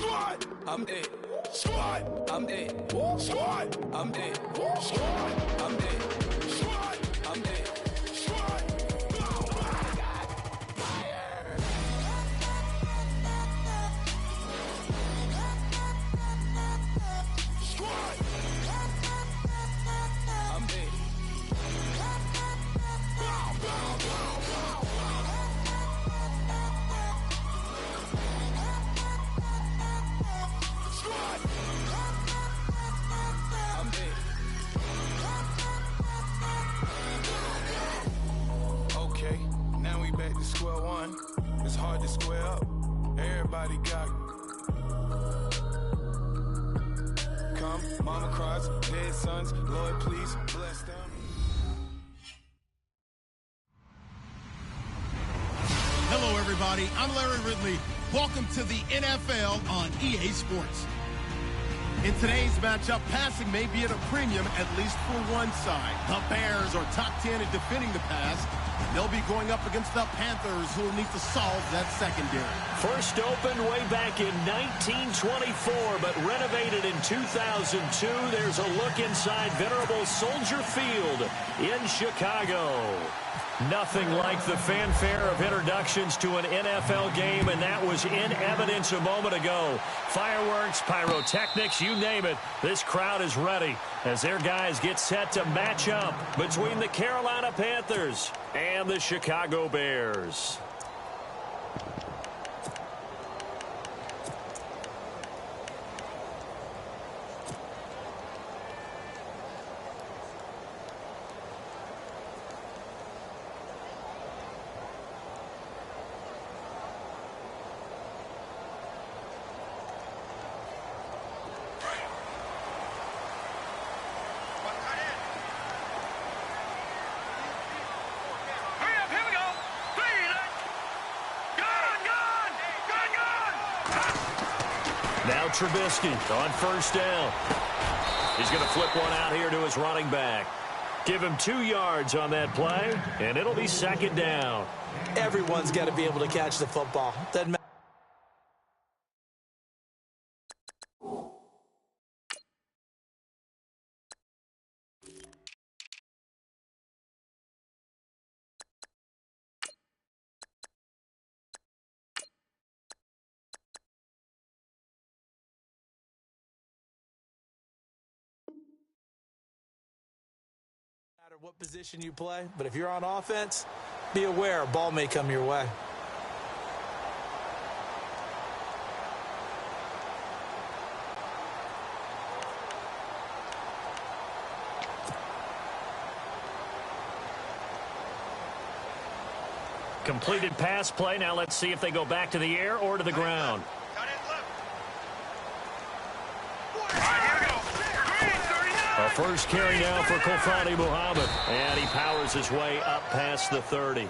Squad, I'm it. Squad, I'm it. Squad, I'm it. Squad, I'm it. Squad, I'm it. Squad. Okay, now we back to square one. It's hard to square up. Everybody got come, mama cries, dead sons. Lord, please bless them. Hello, everybody. I'm Larry Ridley. Welcome to the NFL on EA Sports. In today's matchup, passing may be at a premium, at least for one side. The Bears are top 10 in defending the pass. They'll be going up against the Panthers, who will need to solve that secondary. First opened way back in 1924, but renovated in 2002. There's a look inside venerable Soldier Field in Chicago. Nothing like the fanfare of introductions to an NFL game, and that was in evidence a moment ago. Fireworks, pyrotechnics, you name it. This crowd is ready as their guys get set to match up between the Carolina Panthers and the Chicago Bears. Now Trubisky on first down. He's going to flip one out here to his running back. Give him 2 yards on that play, and it'll be second down. Everyone's got to be able to catch the football. Doesn't matter. What position you play, but if you're on offense, be aware a ball may come your way. Completed pass play. Now let's see if they go back to the air or to the ground. A first carry now for Kofani Muhammad, and he powers his way up past the 30.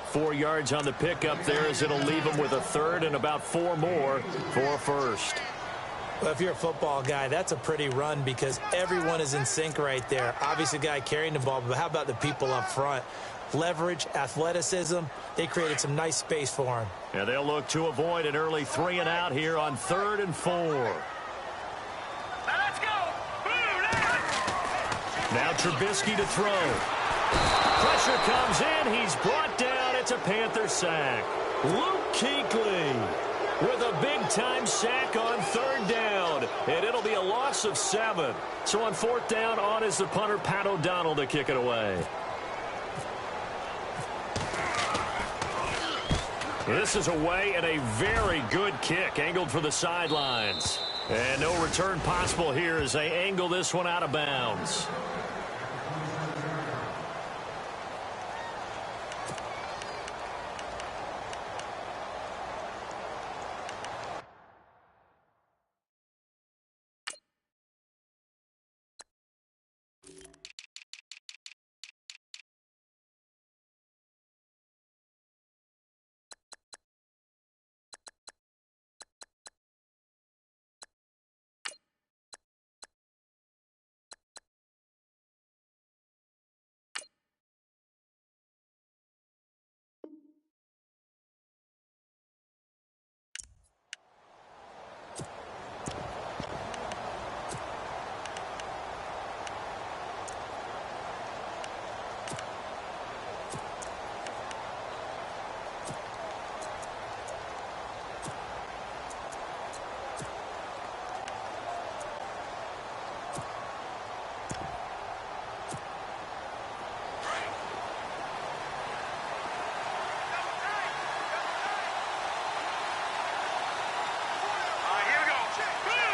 4 yards on the pickup there, as it'll leave him with a third and about 4 more for a first. Well, if you're a football guy, that's a pretty run because everyone is in sync right there. Obviously, the guy carrying the ball, but how about the people up front? Leverage, athleticism, they created some nice space for him. Yeah, they'll look to avoid an early 3 and out here on 3rd and 4. Now Trubisky to throw. Pressure comes in. He's brought down. It's a Panther sack. Luke Kuechly with a big-time sack on 3rd down. And it'll be a loss of 7. So on 4th down, on is the punter, Pat O'Donnell, to kick it away. This is away and a very good kick, angled for the sidelines. And no return possible here as they angle this one out of bounds.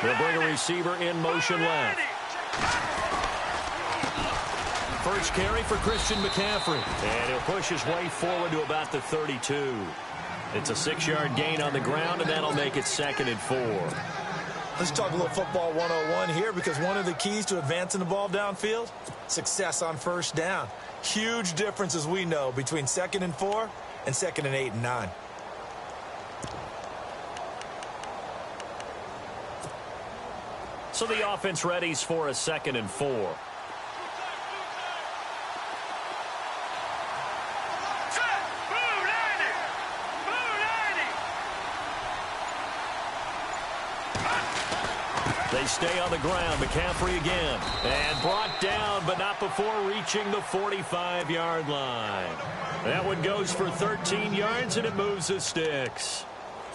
They'll bring a receiver in motion left. First carry for Christian McCaffrey. And he'll push his way forward to about the 32. It's a 6-yard gain on the ground, and that'll make it 2nd and 4. Let's talk a little football 101 here, because one of the keys to advancing the ball downfield, success on first down. Huge difference, as we know, between 2nd and 4 and 2nd and 8 and 9. So the offense readies for a 2nd and 4. They stay on the ground. McCaffrey again. And brought down, but not before reaching the 45-yard line. That one goes for 13 yards, and it moves the sticks.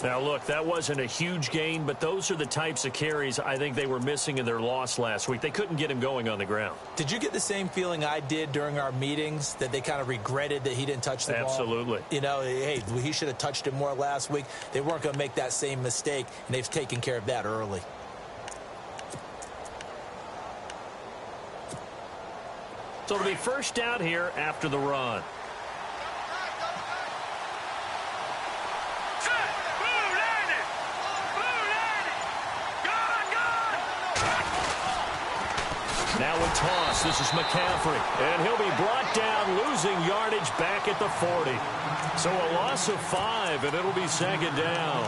Now, look, that wasn't a huge gain, but those are the types of carries I think they were missing in their loss last week. They couldn't get him going on the ground. Did you get the same feeling I did during our meetings, that they kind of regretted that he didn't touch the ball? Absolutely. You know, hey, he should have touched it more last week. They weren't going to make that same mistake, and they've taken care of that early. So it'll be first down here after the run. Now a toss. This is McCaffrey. And he'll be brought down, losing yardage back at the 40. So a loss of 5, and it'll be 2nd down.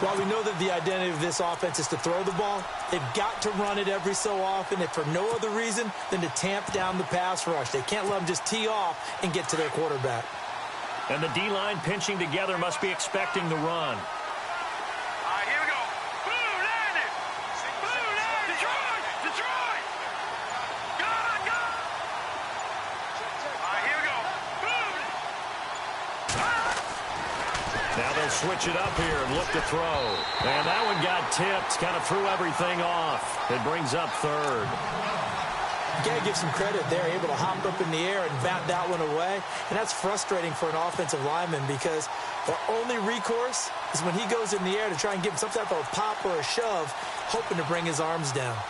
While we know that the identity of this offense is to throw the ball, they've got to run it every so often, if for no other reason than to tamp down the pass rush. They can't let them just tee off and get to their quarterback. And the D-line pinching together must be expecting the run. Now they'll switch it up here and look to throw. And that one got tipped, kind of threw everything off. It brings up 3rd. You got to give some credit there, able to hop up in the air and bat that one away. And that's frustrating for an offensive lineman, because their only recourse is when he goes in the air to try and give him some type of a pop or a shove, hoping to bring his arms down.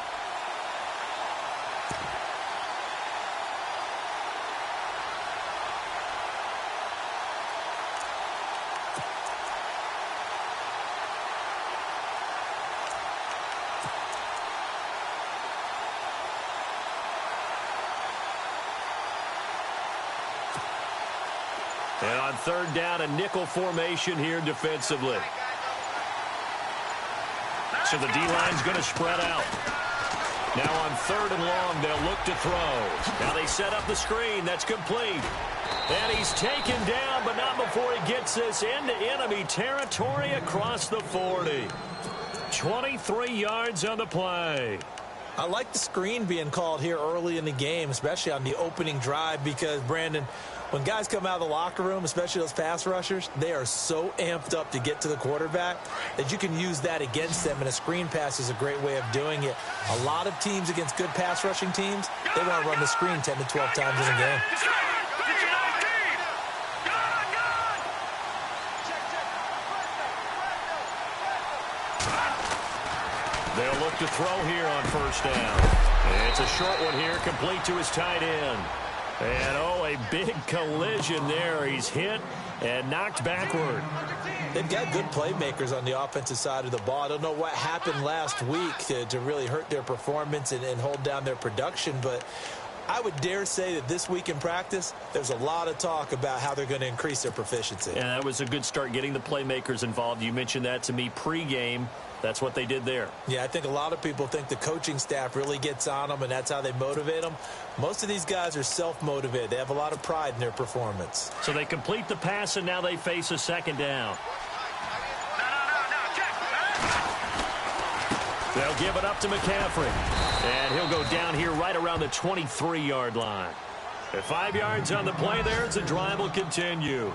And on 3rd down, a nickel formation here defensively. So the D-line's going to spread out. Now on 3rd and long, they'll look to throw. Now they set up the screen. That's complete. And he's taken down, but not before he gets this into enemy territory across the 40. 23 yards on the play. I like the screen being called here early in the game, especially on the opening drive, because, Brandon, when guys come out of the locker room, especially those pass rushers, they are so amped up to get to the quarterback that you can use that against them, and a screen pass is a great way of doing it. A lot of teams against good pass rushing teams, they want to run the screen 10 to 12 times in a game. They'll look to throw here on 1st down. It's a short one here, complete to his tight end. And, a big collision there. He's hit and knocked backward. They've got good playmakers on the offensive side of the ball. I don't know what happened last week to really hurt their performance and hold down their production, but I would dare say that this week in practice, there's a lot of talk about how they're going to increase their proficiency. And that was a good start, getting the playmakers involved. You mentioned that to me pregame. That's what they did there. Yeah, I think a lot of people think the coaching staff really gets on them, and that's how they motivate them. Most of these guys are self-motivated. They have a lot of pride in their performance. So they complete the pass, and now they face a 2nd down. They'll give it up to McCaffrey. And he'll go down here right around the 23-yard line. At 5 yards on the play there, the drive will continue.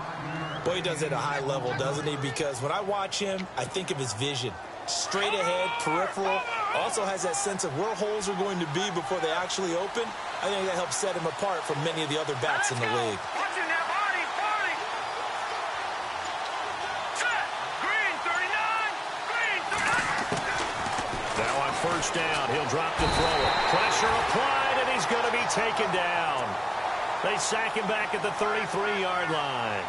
Boy, he does it at a high level, doesn't he? Because when I watch him, I think of his vision. Straight ahead, peripheral. Also has that sense of where holes are going to be before they actually open. I think that helps set him apart from many of the other backs in the league. first down. He'll drop to throw it. Pressure applied, and he's going to be taken down. They sack him back at the 33-yard line.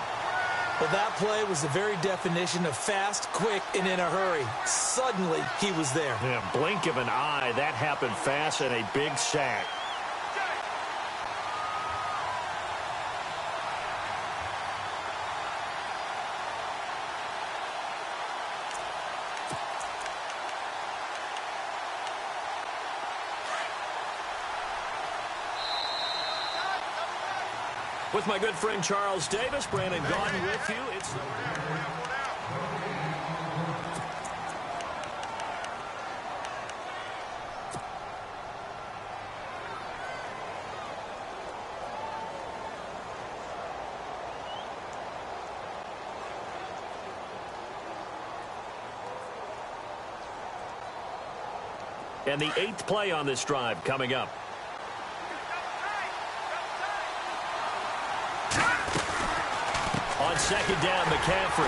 Well, that play was the very definition of fast, quick, and in a hurry. Suddenly, he was there. Yeah, blink of an eye. That happened fast and a big sack. With my good friend Charles Davis, Brandon Gaudin with you. It's and the 8th play on this drive coming up. On second down, McCaffrey.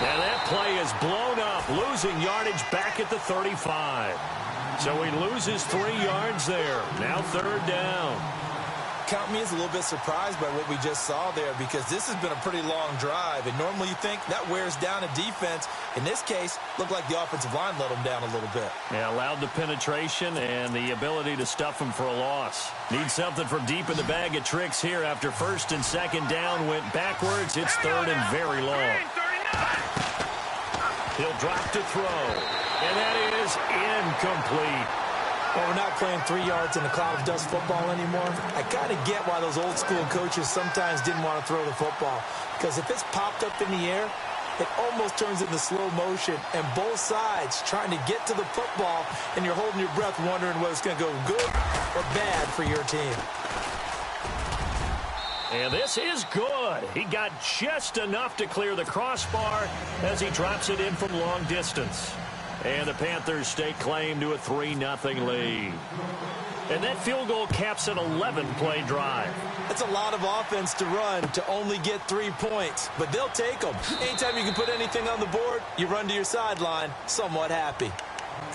And that play is blown up, losing yardage back at the 35. So he loses 3 yards there. Now 3rd down. Count me as a little bit surprised by what we just saw there, because this has been a pretty long drive, and normally you think that wears down a defense. In this case, looked like the offensive line let them down a little bit. Yeah, allowed the penetration and the ability to stuff them for a loss. Need something from deep in the bag of tricks here after 1st and 2nd down went backwards. It's 3rd and very long. He'll drop to throw, and that is incomplete. Well, we're not playing 3 yards in a cloud of dust football anymore. I kind of get why those old school coaches sometimes didn't want to throw the football, because if it's popped up in the air, it almost turns into slow motion, and both sides trying to get to the football, and you're holding your breath wondering whether it's going to go good or bad for your team. And this is good. He got just enough to clear the crossbar as he drops it in from long distance. And the Panthers stake claim to a 3-0 lead. And that field goal caps an 11-play drive. That's a lot of offense to run to only get 3 points, but they'll take them. Anytime you can put anything on the board, you run to your sideline somewhat happy.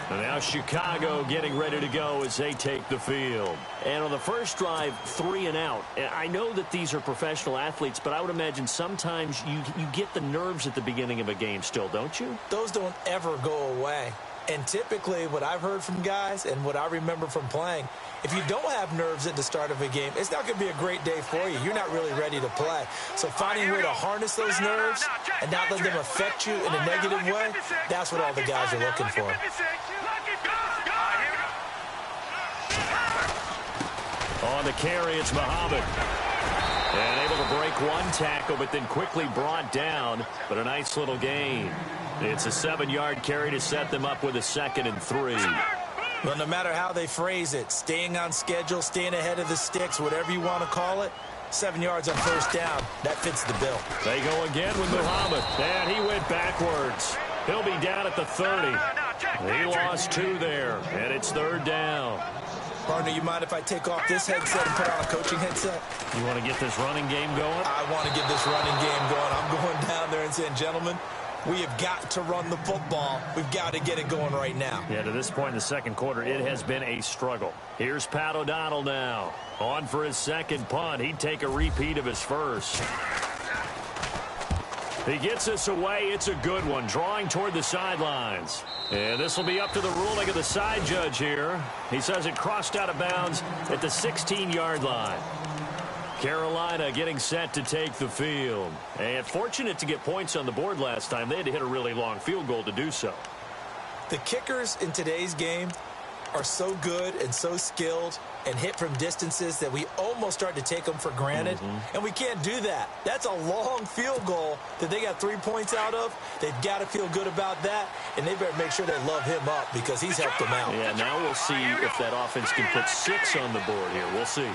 And now Chicago getting ready to go as they take the field. And on the first drive, 3 and out. I know that these are professional athletes, but I would imagine sometimes you get the nerves at the beginning of a game still, don't you? Those don't ever go away. And typically what I've heard from guys and what I remember from playing, if you don't have nerves at the start of a game, it's not going to be a great day for you. You're not really ready to play. So finding a way to harness those nerves and not let them affect you in a negative way, that's what all the guys are looking for. On the carry, it's Muhammad. And able to break one tackle, but then quickly brought down. But a nice little gain. It's a 7-yard carry to set them up with a 2nd and 3. Well, no matter how they phrase it, staying on schedule, staying ahead of the sticks, whatever you want to call it, 7 yards on first down, that fits the bill. They go again with Muhammad. And he went backwards. He'll be down at the 30. He lost 2 there, and it's 3rd down. Partner, you mind if I take off this headset and put on a coaching headset? You want to get this running game going? I want to get this running game going. I'm going down there and saying, gentlemen, we have got to run the football. We've got to get it going right now. Yeah, to this point in the second quarter, it has been a struggle. Here's Pat O'Donnell now. On for his 2nd punt. He'd take a repeat of his first. He gets this away. It's a good one, drawing toward the sidelines. And this will be up to the ruling of the side judge here. He says it crossed out of bounds at the 16-yard line. Carolina getting set to take the field. And fortunate to get points on the board last time. They had to hit a really long field goal to do so. The kickers in today's game are so good and so skilled and hit from distances that we almost start to take them for granted. And we can't do that. That's a long field goal that they got 3 points out of. They've got to feel good about that, and they better make sure they love him up because he's helped them out. Yeah, now we'll see if that offense can put 6 on the board here. We'll see.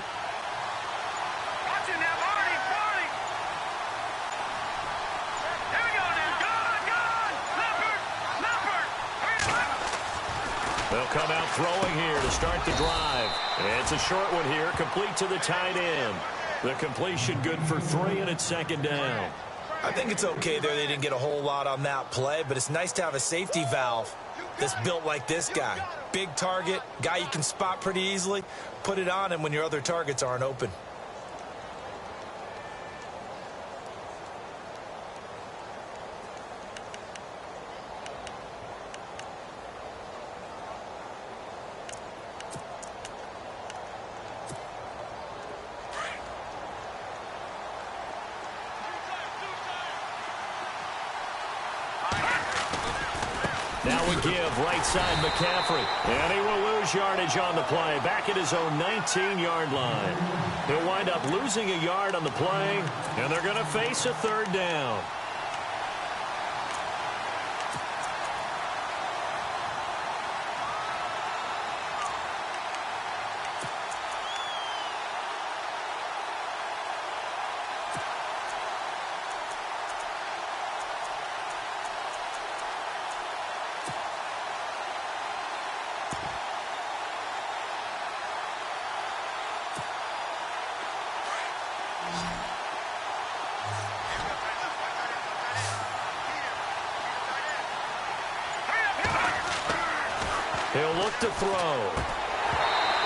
They'll come out throwing here to start the drive. And it's a short one here, complete to the tight end. The completion good for 3, and it's 2nd down. I think it's okay there. They didn't get a whole lot on that play, but it's nice to have a safety valve that's built like this guy. Big target, guy you can spot pretty easily. Put it on him when your other targets aren't open. Now we give right side McCaffrey. And he will lose yardage on the play. Back at his own 19-yard line. He'll wind up losing a yard on the play. And they're going to face a third down. He'll look to throw.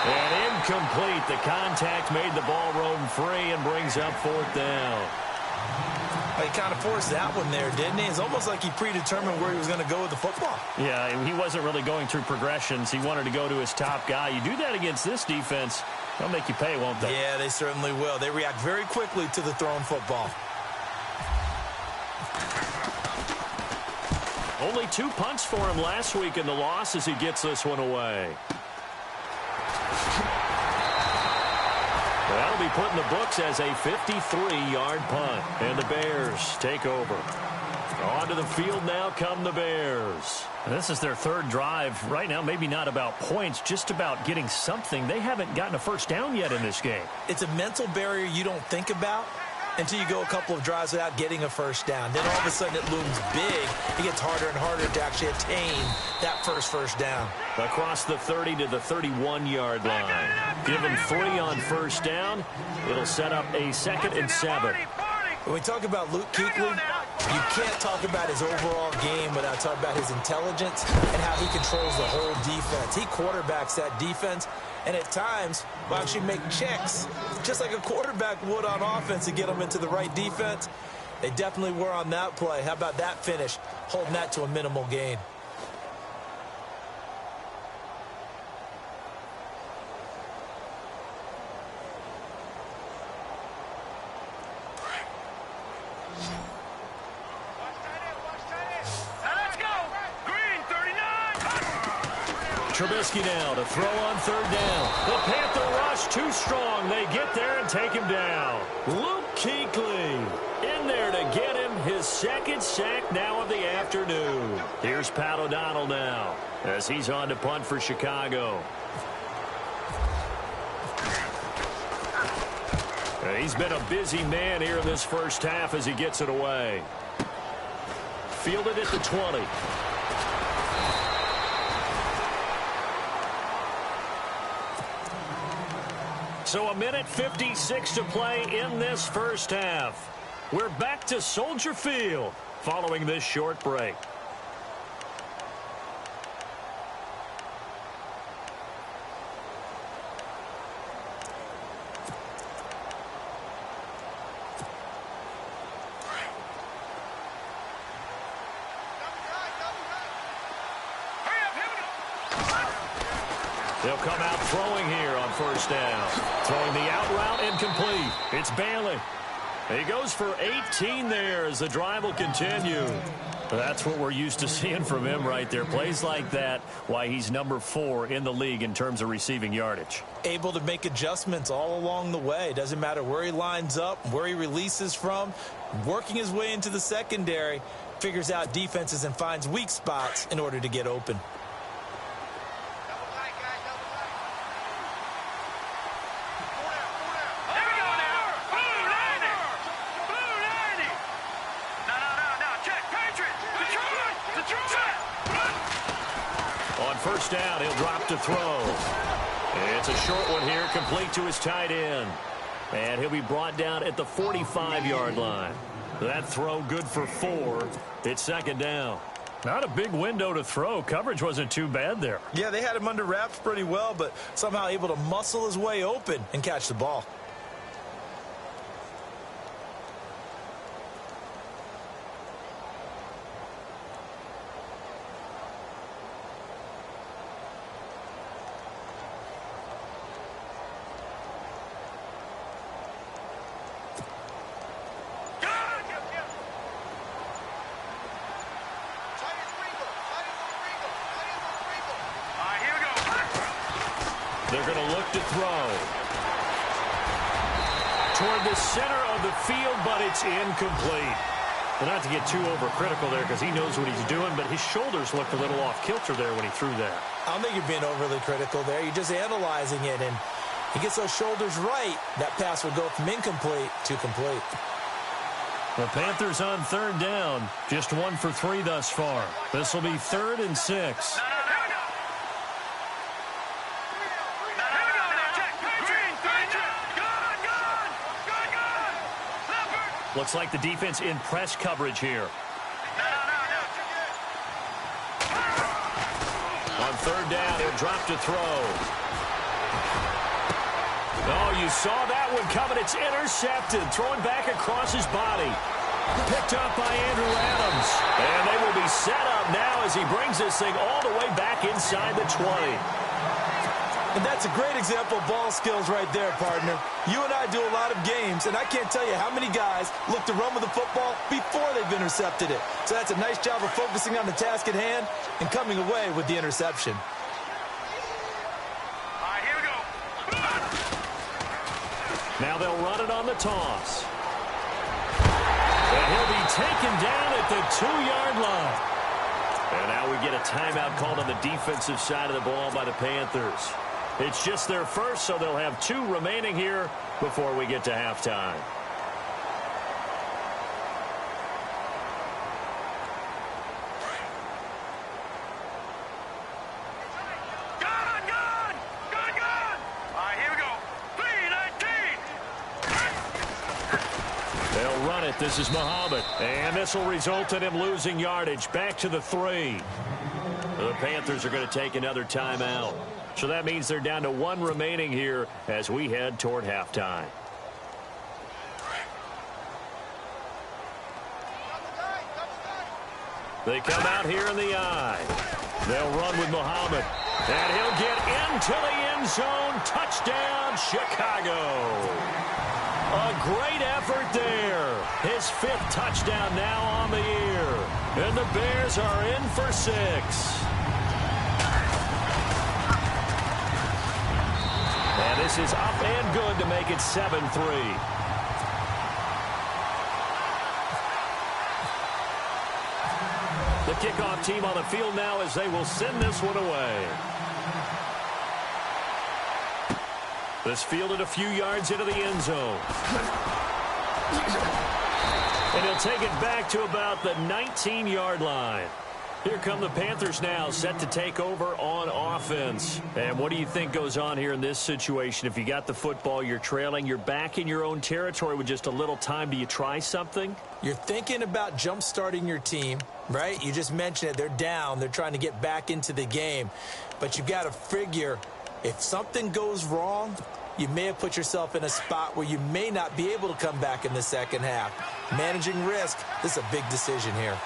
And incomplete. The contact made the ball roam free and brings up fourth down. He kind of forced that one there, didn't he? It's almost like he predetermined where he was going to go with the football. Yeah, he wasn't really going through progressions. He wanted to go to his top guy. You do that against this defense, they'll make you pay, won't they? Yeah, they certainly will. They react very quickly to the thrown football. Only 2 punts for him last week in the loss as he gets this one away. That'll be put in the books as a 53-yard punt. And the Bears take over. Onto the field now come the Bears. This is their third drive. Right now, maybe not about points, just about getting something. They haven't gotten a first down yet in this game. It's a mental barrier you don't think about until you go a couple of drives without getting a first down. Then all of a sudden it looms big. It gets harder and harder to actually attain that first down. Across the 30 to the 31-yard line. Give him 3 on first down. It'll set up a 2nd and 7. When we talk about Luke Kuechly, you can't talk about his overall game without talking about his intelligence and how he controls the whole defense. He quarterbacks that defense, and at times will actually make checks, just like a quarterback would on offense to get them into the right defense. They definitely were on that play. How about that finish, holding that to a minimal gain? Trubisky now to throw on third down. The Panther rush too strong. They get there and take him down. Luke Kuechly in there to get him his 2nd sack now of the afternoon. Here's Pat O'Donnell now as he's on to punt for Chicago. He's been a busy man here in this first half as he gets it away. Fielded at the 20. So 1:56 to play in this first half. We're back to Soldier Field following this short break. They'll come out throwing here on first down. Throwing the out route incomplete. It's Bailey. He goes for 18 there as the drive will continue. That's what we're used to seeing from him right there. Plays like that, why he's number 4 in the league in terms of receiving yardage. Able to make adjustments all along the way. Doesn't matter where he lines up, where he releases from. Working his way into the secondary. Figures out defenses and finds weak spots in order to get open. First down, he'll drop to throw. It's a short one here, complete to his tight end. And he'll be brought down at the 45-yard line. That throw good for 4. It's 2nd down. Not a big window to throw. Coverage wasn't too bad there. Yeah, they had him under wraps pretty well, but somehow able to muscle his way open and catch the ball. They're going to look to throw. Toward the center of the field, but it's incomplete. And not to get too overcritical there because he knows what he's doing, but his shoulders looked a little off kilter there when he threw that. I don't think you're being overly critical there. You're just analyzing it, and he gets those shoulders right. That pass will go from incomplete to complete. The Panthers on third down. Just 1 for 3 thus far. This will be 3rd and 6. Looks like the defense in press coverage here. On third down, he'll drop to throw. Oh, you saw that one coming. It's intercepted. Throwing back across his body. Picked up by Andrew Adams. And they will be set up now as he brings this thing all the way back inside the 20. And that's a great example of ball skills right there, partner. You and I do a lot of games, and I can't tell you how many guys look to run with the football before they've intercepted it. So that's a nice job of focusing on the task at hand and coming away with the interception. All right, here we go. Now they'll run it on the toss. And he'll be taken down at the 2-yard line. And now we get a timeout called on the defensive side of the ball by the Panthers. It's just their first, so they'll have 2 remaining here before we get to halftime. All right, here we go. 3-19. They'll run it. This is Muhammad. And this will result in him losing yardage. Back to the 3. The Panthers are going to take another timeout. So that means they're down to 1 remaining here as we head toward halftime. They come out here in the I. They'll run with Muhammad. And he'll get into the end zone. Touchdown, Chicago. A great effort there. His 5th touchdown now on the year. And the Bears are in for 6. And this is up and good to make it 7-3. The kickoff team on the field now as they will send this one away. This fielded a few yards into the end zone. And he'll take it back to about the 19-yard line. Here come the Panthers now, set to take over on offense. And what do you think goes on here in this situation? If you got the football, you're trailing, you're back in your own territory with just a little time. Do you try something? You're thinking about jump-starting your team, right? You just mentioned it. They're down. They're trying to get back into the game. But you've got to figure if something goes wrong, you may have put yourself in a spot where you may not be able to come back in the second half. Managing risk, this is a big decision here.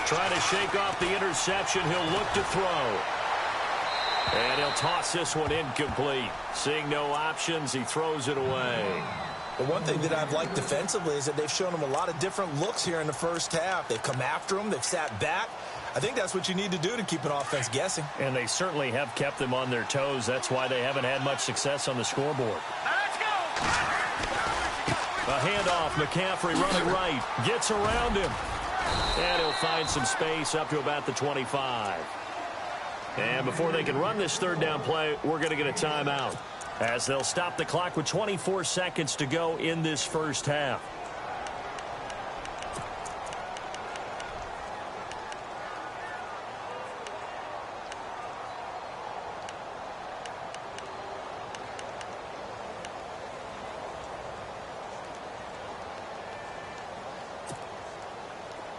Trying to shake off the interception. He'll look to throw. And he'll toss this one incomplete. Seeing no options, he throws it away. The one thing that I've liked defensively is that they've shown him a lot of different looks here in the first half. They've come after him. They've sat back. I think that's what you need to do to keep an offense guessing. And they certainly have kept them on their toes. That's why they haven't had much success on the scoreboard. Let's go! A handoff. McCaffrey running right. Gets around him. And he'll find some space up to about the 25. And before they can run this third down play, we're going to get a timeout, as they'll stop the clock with 24 seconds to go in this first half.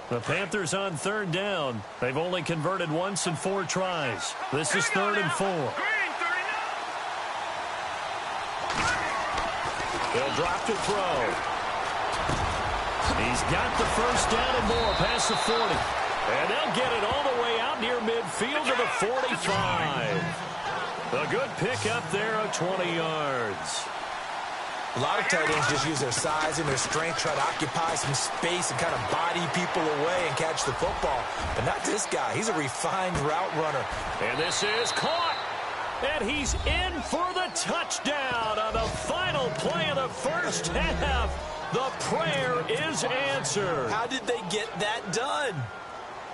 The Panthers on third down. They've only converted once in 4 tries. This is 3rd and 4. He'll drop to throw. He's got the first down and more past the 40. And they'll get it all the way out near midfield to the 45. A good pick up there of 20 yards. A lot of tight ends just use their size and their strength, try to occupy some space and kind of body people away and catch the football. But not this guy. He's a refined route runner. And this is caught. And he's in for the touchdown on the final play of the first half. The prayer is answered. How did they get that done?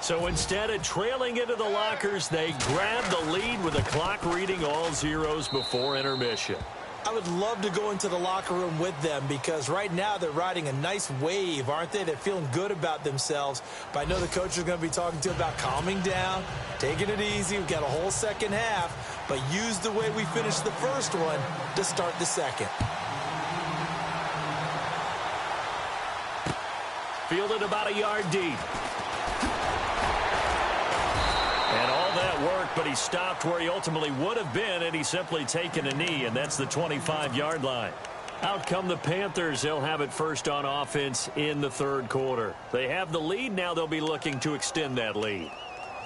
So instead of trailing into the lockers, they grabbed the lead with the clock reading all zeros before intermission. I would love to go into the locker room with them because right now they're riding a nice wave, aren't they? They're feeling good about themselves. But I know the coach is going to be talking to them about calming down, taking it easy. We've got a whole second half, but use the way we finished the first one to start the second. Fielded about a yard deep. And all that work, but he stopped where he ultimately would have been had he simply taken a knee, and that's the 25-yard line. Out come the Panthers. They'll have it first on offense in the 3rd quarter. They have the lead. Now they'll be looking to extend that lead.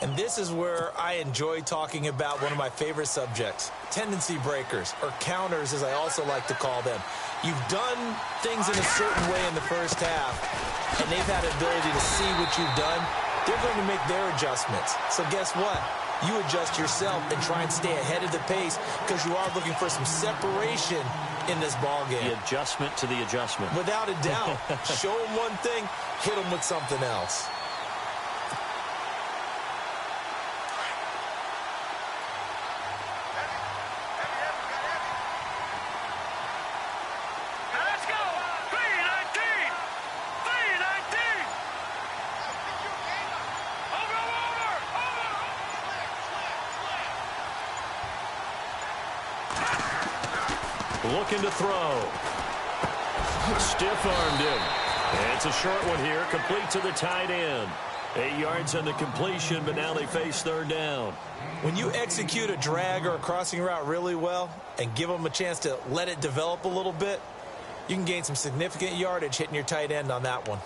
And this is where I enjoy talking about one of my favorite subjects, tendency breakers, or counters as I also like to call them. You've done things in a certain way in the first half, and they've had the ability to see what you've done. They're going to make their adjustments. So guess what? You adjust yourself and try and stay ahead of the pace because you are looking for some separation in this ball game. The adjustment to the adjustment. Without a doubt. Show them one thing, hit them with something else. Looking to throw. Stiff-armed him. And it's a short one here, complete to the tight end. 8 yards on the completion, but now they face 3rd down. When you execute a drag or a crossing route really well and give them a chance to let it develop a little bit, you can gain some significant yardage hitting your tight end on that one.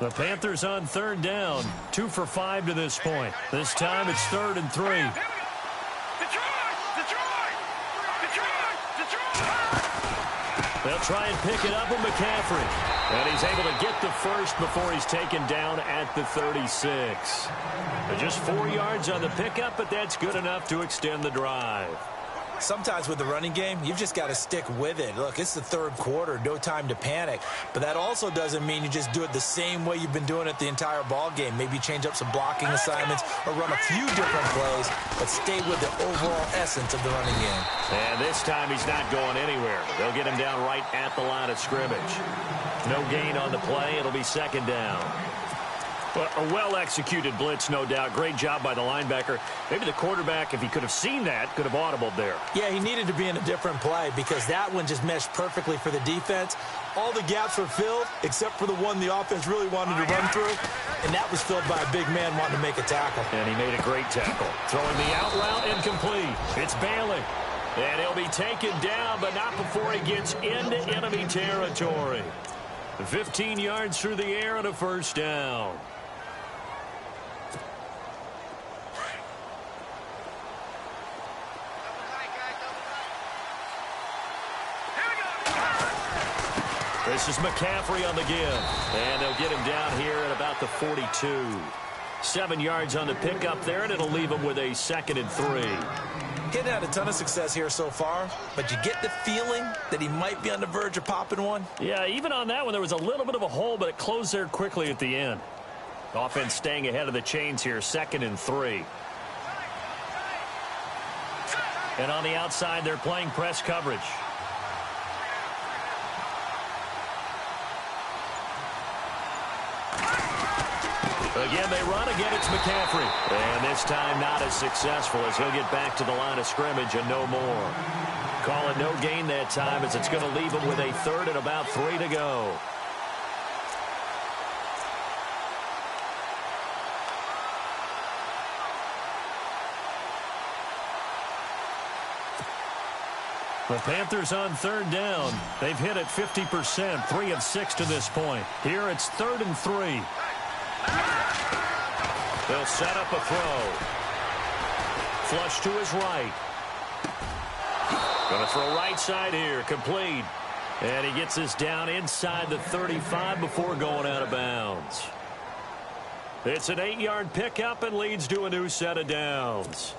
The Panthers on 3rd down, 2 for 5 to this point. This time it's 3rd and 3. They'll try and pick it up with McCaffrey. And he's able to get the first before he's taken down at the 36. Just 4 yards on the pickup, but that's good enough to extend the drive. Sometimes with the running game, you've just got to stick with it. Look, it's the 3rd quarter, no time to panic. But that also doesn't mean you just do it the same way you've been doing it the entire ball game. Maybe change up some blocking assignments or run a few different plays, but stay with the overall essence of the running game. And this time he's not going anywhere. They'll get him down right at the line of scrimmage. No gain on the play. It'll be 2nd down. Well, a well-executed blitz, no doubt. Great job by the linebacker. Maybe the quarterback, if he could have seen that, could have audibled there. Yeah, he needed to be in a different play because that one just meshed perfectly for the defense. All the gaps were filled except for the one the offense really wanted to run through, and that was filled by a big man wanting to make a tackle. And he made a great tackle. Throwing the out route incomplete. It's Bailey. And he'll be taken down, but not before he gets into enemy territory. 15 yards through the air and a 1st down. This is McCaffrey on the give. And they'll get him down here at about the 42. 7 yards on the pickup there, and it'll leave him with a 2nd and 3. He's had a ton of success here so far, but you get the feeling that he might be on the verge of popping one. Yeah, even on that one, there was a little bit of a hole, but it closed there quickly at the end. Offense staying ahead of the chains here, 2nd and 3. And on the outside, they're playing press coverage. Again, they run. Again, it's McCaffrey. And this time not as successful as he'll get back to the line of scrimmage and no more. Call it no gain that time as it's going to leave him with a third and about 3 to go. The Panthers on third down. They've hit it 50%, 3 of 6 to this point. Here it's 3rd and 3. They'll set up a throw. Flush to his right. Going to throw right side here, complete. And he gets this down inside the 35 before going out of bounds. It's an 8-yard pickup and leads to a new set of downs.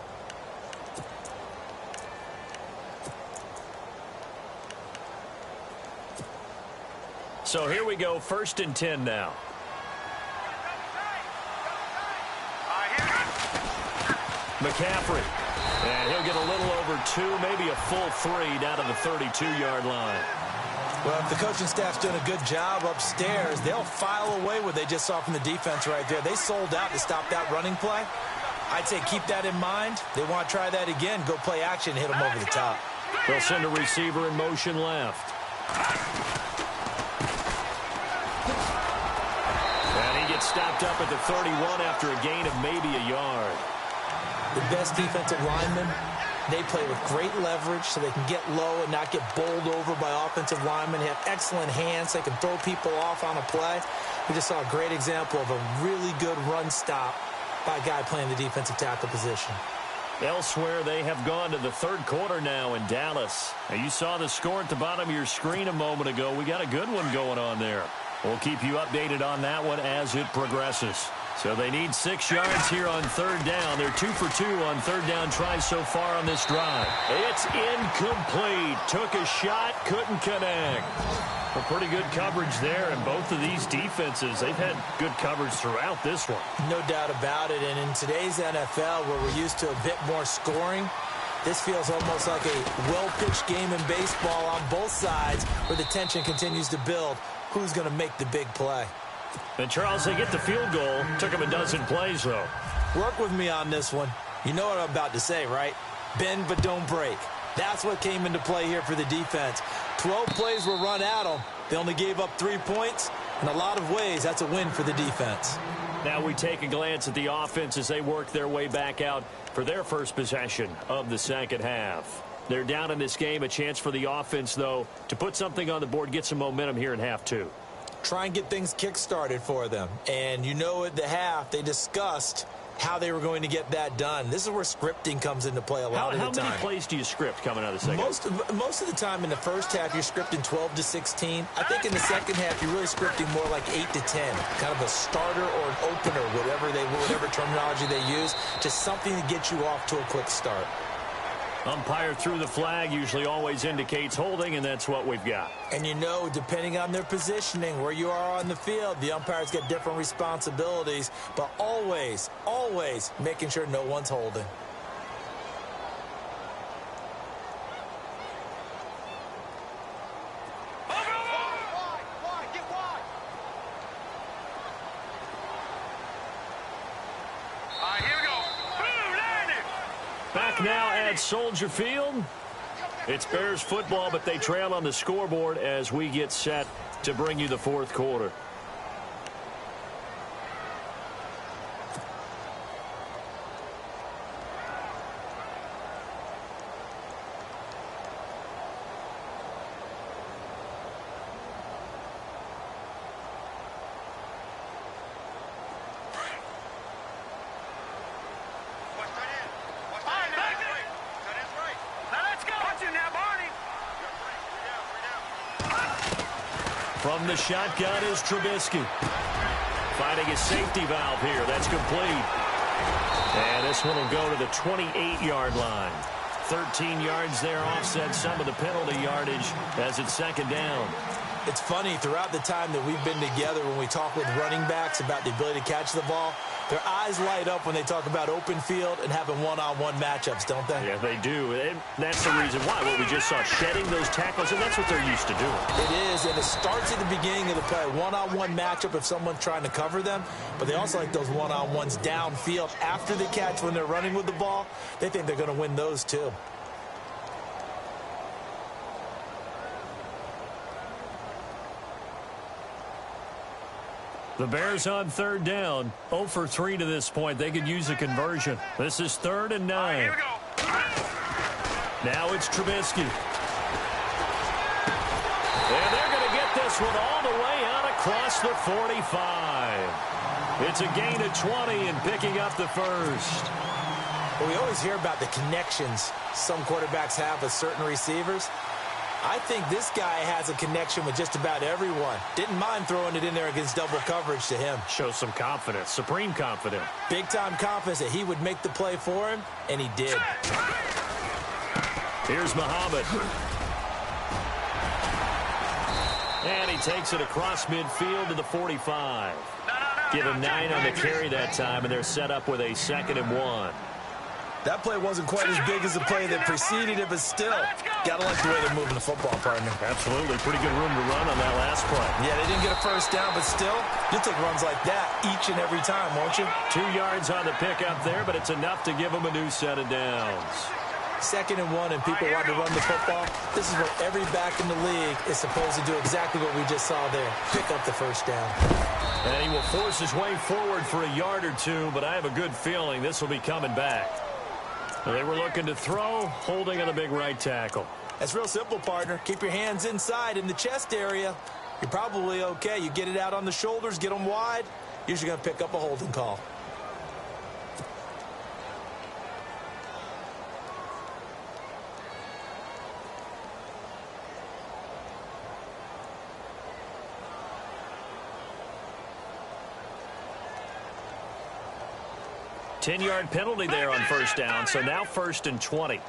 So here we go, 1st and 10 now. McCaffrey. And he'll get a little over 2, maybe a full 3 down to the 32-yard line. Well, if the coaching staff's doing a good job upstairs, they'll file away what they just saw from the defense right there. They sold out to stop that running play. I'd say keep that in mind. They want to try that again, go play action, hit them over the top. They'll send a receiver in motion left. And he gets stopped up at the 31 after a gain of maybe a yard. The best defensive linemen, they play with great leverage so they can get low and not get bowled over by offensive linemen. They have excellent hands. They can throw people off on a play. We just saw a great example of a really good run stop by a guy playing the defensive tackle position. Elsewhere, they have gone to the 3rd quarter now in Dallas. Now, you saw the score at the bottom of your screen a moment ago. We got a good one going on there. We'll keep you updated on that one as it progresses. So they need 6 yards here on 3rd down. They're 2 for 2 on 3rd down tries so far on this drive. It's incomplete. Took a shot, couldn't connect. Well, pretty good coverage there, and both of these defenses, they've had good coverage throughout this one. No doubt about it, and in today's NFL, where we're used to a bit more scoring, this feels almost like a well-pitched game in baseball on both sides, where the tension continues to build. Who's going to make the big play? And, Charles, they get the field goal. Took them a dozen plays, though. Work with me on this one. You know what I'm about to say, right? Bend but don't break. That's what came into play here for the defense. 12 plays were run at them. They only gave up 3 points. In a lot of ways, that's a win for the defense. Now we take a glance at the offense as they work their way back out for their first possession of the second half. They're down in this game. A chance for the offense, though, to put something on the board, get some momentum here in half 2. Try and get things kick-started for them. And you know at the half, they discussed how they were going to get that done. This is where scripting comes into play a lot of the time. How many plays do you script coming out of the second half? Most of the time in the first half, you're scripting 12 to 16. I think in the second half, you're really scripting more like 8 to 10. Kind of a starter or an opener, whatever terminology they use. Just something to get you off to a quick start. Umpire threw the flag, usually always indicates holding, and that's what we've got. And you know, depending on their positioning, where you are on the field, the umpires get different responsibilities, but always, always making sure no one's holding. Back now at Soldier Field. It's Bears football, but they trail on the scoreboard as we get set to bring you the 4th quarter. From the shotgun is Trubisky. Finding his safety valve here. That's complete. And this one will go to the 28-yard line. 13 yards there, offset some of the penalty yardage as it's 2nd down. It's funny, throughout the time that we've been together, when we talk with running backs about the ability to catch the ball, their eyes light up when they talk about open field and having one-on-one matchups, don't they? Yeah, they do. And that's the reason why. What we just saw, shedding those tackles, and that's what they're used to doing. It is, and it starts at the beginning of the play. One-on-one matchup if someone's trying to cover them, but they also like those one-on-ones downfield after the catch when they're running with the ball. They think they're going to win those too. The Bears on third down, 0 for 3 to this point. They could use a conversion. This is 3rd and 9. Here we go. Now it's Trubisky. And they're going to get this one all the way out across the 45. It's a gain of 20 and picking up the first. Well, we always hear about the connections some quarterbacks have with certain receivers. I think this guy has a connection with just about everyone. Didn't mind throwing it in there against double coverage to him. Shows some confidence, supreme confidence. Big-time confidence that he would make the play for him, and he did. Here's Muhammad. And he takes it across midfield to the 45. Give him 9 on the carry that time, and they're set up with a 2nd and 1. That play wasn't quite as big as the play that preceded it, but still, got to like the way they're moving the football, partner. Absolutely. Pretty good room to run on that last play. Yeah, they didn't get a first down, but still, you'll take runs like that each and every time, won't you? 2 yards on the pickup there, but it's enough to give them a new set of downs. 2nd and 1, and people want to run the football. This is what every back in the league is supposed to do, exactly what we just saw there. Pick up the first down. And he will force his way forward for a yard or two, but I have a good feeling this will be coming back. They were looking to throw, holding on the big right tackle. That's real simple, partner. Keep your hands inside in the chest area. You're probably okay. You get it out on the shoulders, get them wide. Usually going to pick up a holding call. Ten-yard penalty there on first down, so now 1st and 20. All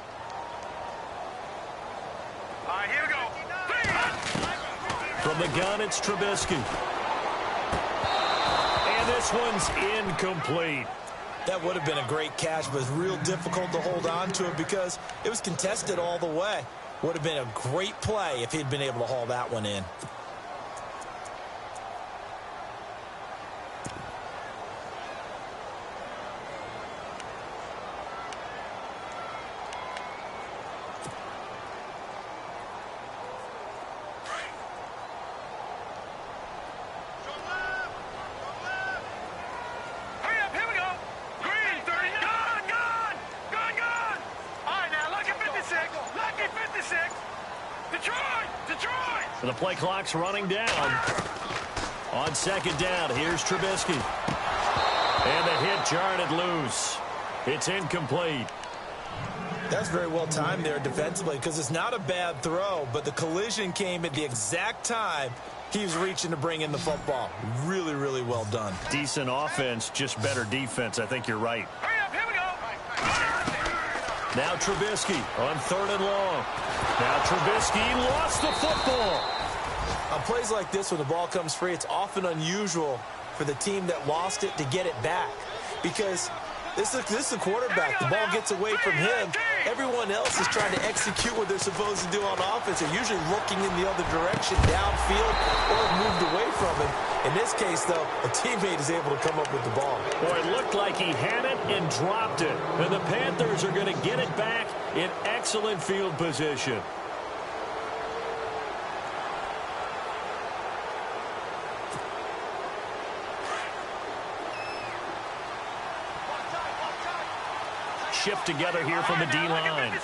right, here we go. From the gun, it's Trubisky. And this one's incomplete. That would have been a great catch, but it's real difficult to hold on to it because it was contested all the way. Would have been a great play if he'd been able to haul that one in. The play clock's running down. On 2nd down, here's Trubisky. And the hit jarred it loose. It's incomplete. That's very well timed there defensively because it's not a bad throw, but the collision came at the exact time he was reaching to bring in the football. Really, really well done. Decent offense, just better defense. I think you're right. Hurry up, here we go. Now Trubisky on 3rd and long. Now Trubisky lost the football. On plays like this, when the ball comes free, it's often unusual for the team that lost it to get it back because this is a quarterback. The ball gets away from him. Everyone else is trying to execute what they're supposed to do on offense. They're usually looking in the other direction, downfield, or moved away from him. In this case, though, a teammate is able to come up with the ball. Boy, it looked like he had it and dropped it. And the Panthers are going to get it back in excellent field position. Shift together here from the D-line.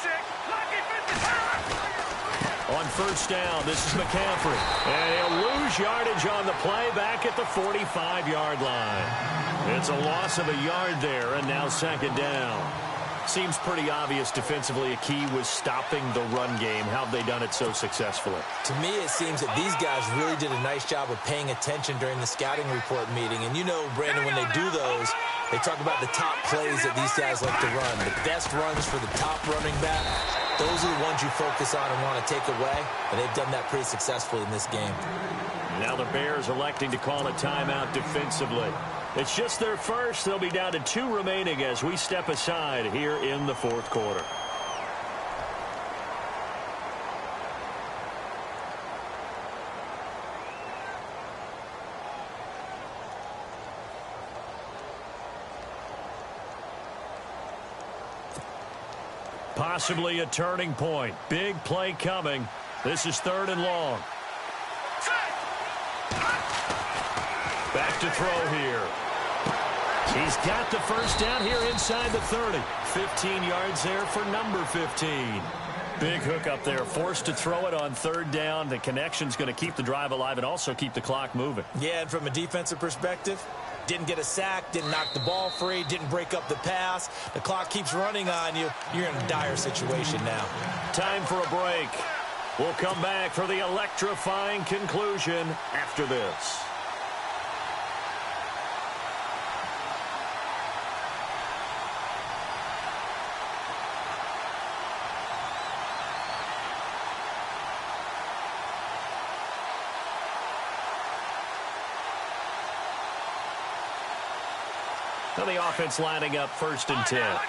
On 1st down, this is McCaffrey. And he'll lose yardage on the play back at the 45-yard line. It's a loss of a yard there, and now 2nd down. Seems pretty obvious defensively a key was stopping the run game. How have they done it so successfully? To me, it seems that these guys really did a nice job of paying attention during the scouting report meeting. And you know, Brandon, when they do those, they talk about the top plays that these guys like to run. The best runs for the top running back. Those are the ones you focus on and want to take away, and they've done that pretty successfully in this game. Now the Bears electing to call a timeout defensively. It's just their first. They'll be down to 2 remaining as we step aside here in the fourth quarter. Possibly a turning point. Big play coming. This is 3rd and long. Back to throw here. He's got the first down here inside the 30. 15 yards there for number 15. Big hook up there. Forced to throw it on 3rd down. The connection's going to keep the drive alive and also keep the clock moving. Yeah, and from a defensive perspective, didn't get a sack, didn't knock the ball free, didn't break up the pass. The clock keeps running on you. You're in a dire situation now. Time for a break. We'll come back for the electrifying conclusion after this. Now the offense lining up 1st and 10.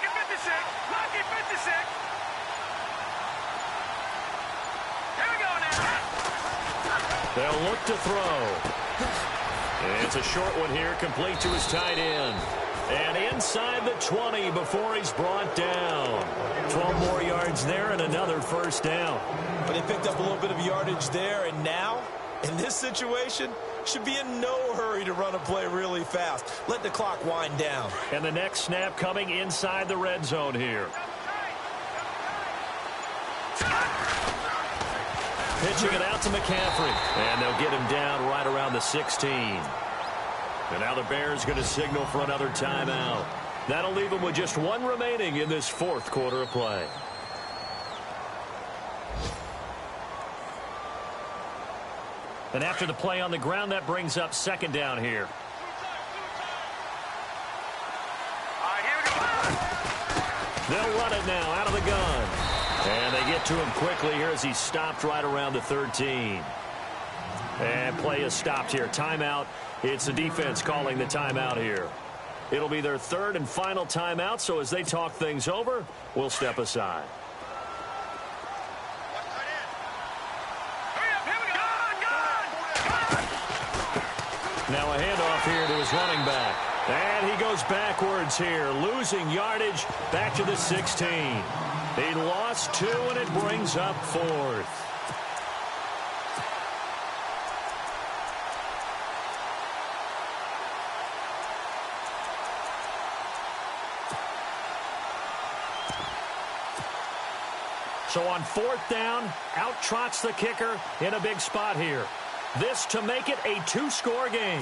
They'll look to throw. And it's a short one here, complete to his tight end. And inside the 20 before he's brought down. 12 more yards there and another 1st down. But they picked up a little bit of yardage there, and now, in this situation, should be in no hurry to run a play really fast. Let the clock wind down. And the next snap coming inside the red zone here. Pitching it out to McCaffrey. And they'll get him down right around the 16. And now the Bears going to signal for another timeout. That'll leave them with just 1 remaining in this 4th quarter of play. And after the play on the ground, that brings up 2nd down here. They'll run it now out of the gun. And they get to him quickly here as he's stopped right around the 13. And play is stopped here. Timeout. It's the defense calling the timeout here. It'll be their 3rd and final timeout, so as they talk things over, we'll step aside. Now a handoff here to his running back. And he goes backwards here, losing yardage back to the 16. He lost 2, and it brings up 4th. So on 4th down, out trots the kicker in a big spot here. This to make it a 2-score game.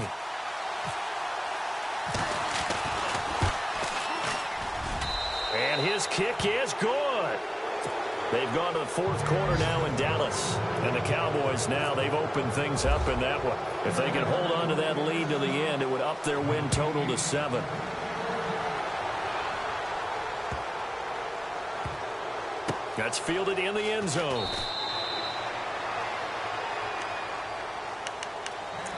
And his kick is good. They've gone to the 4th quarter now in Dallas. And the Cowboys now, they've opened things up in that one. If they can hold on to that lead to the end, it would up their win total to 7. That's fielded in the end zone.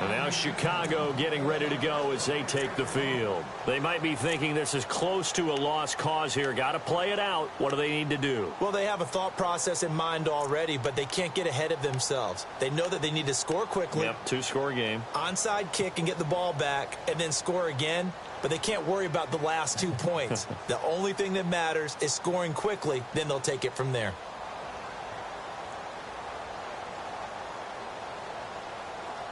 And now Chicago getting ready to go as they take the field. They might be thinking this is close to a lost cause here. Got to play it out. What do they need to do? Well, they have a thought process in mind already, but they can't get ahead of themselves. They know that they need to score quickly. Yep, 2-score game. Onside kick and get the ball back and then score again. But they can't worry about the last 2 points. The only thing that matters is scoring quickly. Then they'll take it from there.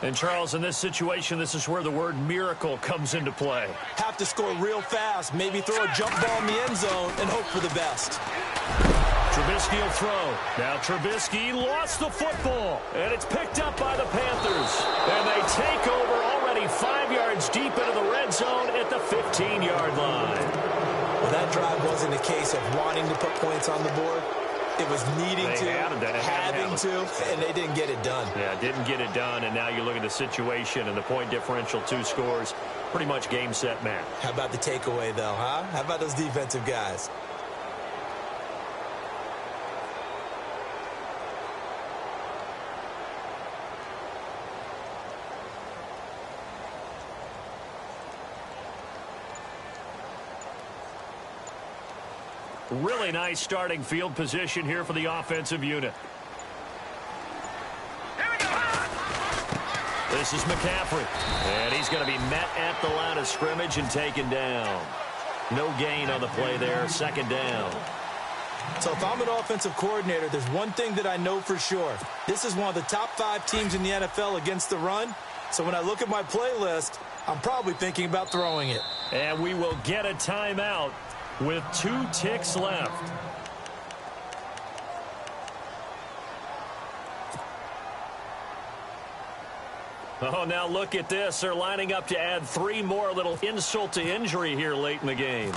And, Charles, in this situation, this is where the word miracle comes into play. Have to score real fast, maybe throw a jump ball in the end zone and hope for the best. Trubisky will throw. Now Trubisky lost the football, and it's picked up by the Panthers. And they take over already 5 yards deep into the red zone at the 15-yard line. Well, that drive wasn't a case of wanting to put points on the board. It was needing to, having to, and they didn't get it done. Yeah, didn't get it done, and now you look at the situation and the point differential, 2 scores, pretty much game, set, match. How about the takeaway, though, huh? How about those defensive guys? Really nice starting field position here for the offensive unit. This is McCaffrey. And he's going to be met at the line of scrimmage and taken down. No gain on the play there. Second down. So if I'm an offensive coordinator, there's one thing that I know for sure. This is one of the top 5 teams in the NFL against the run. So when I look at my playlist, I'm probably thinking about throwing it. And we will get a timeout with 2 ticks left. Oh, now look at this. They're lining up to add 3 more, a little insult to injury here late in the game.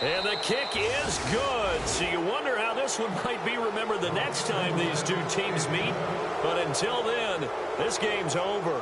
And the kick is good. So you wonder how this one might be remembered the next time these 2 teams meet. But until then, this game's over.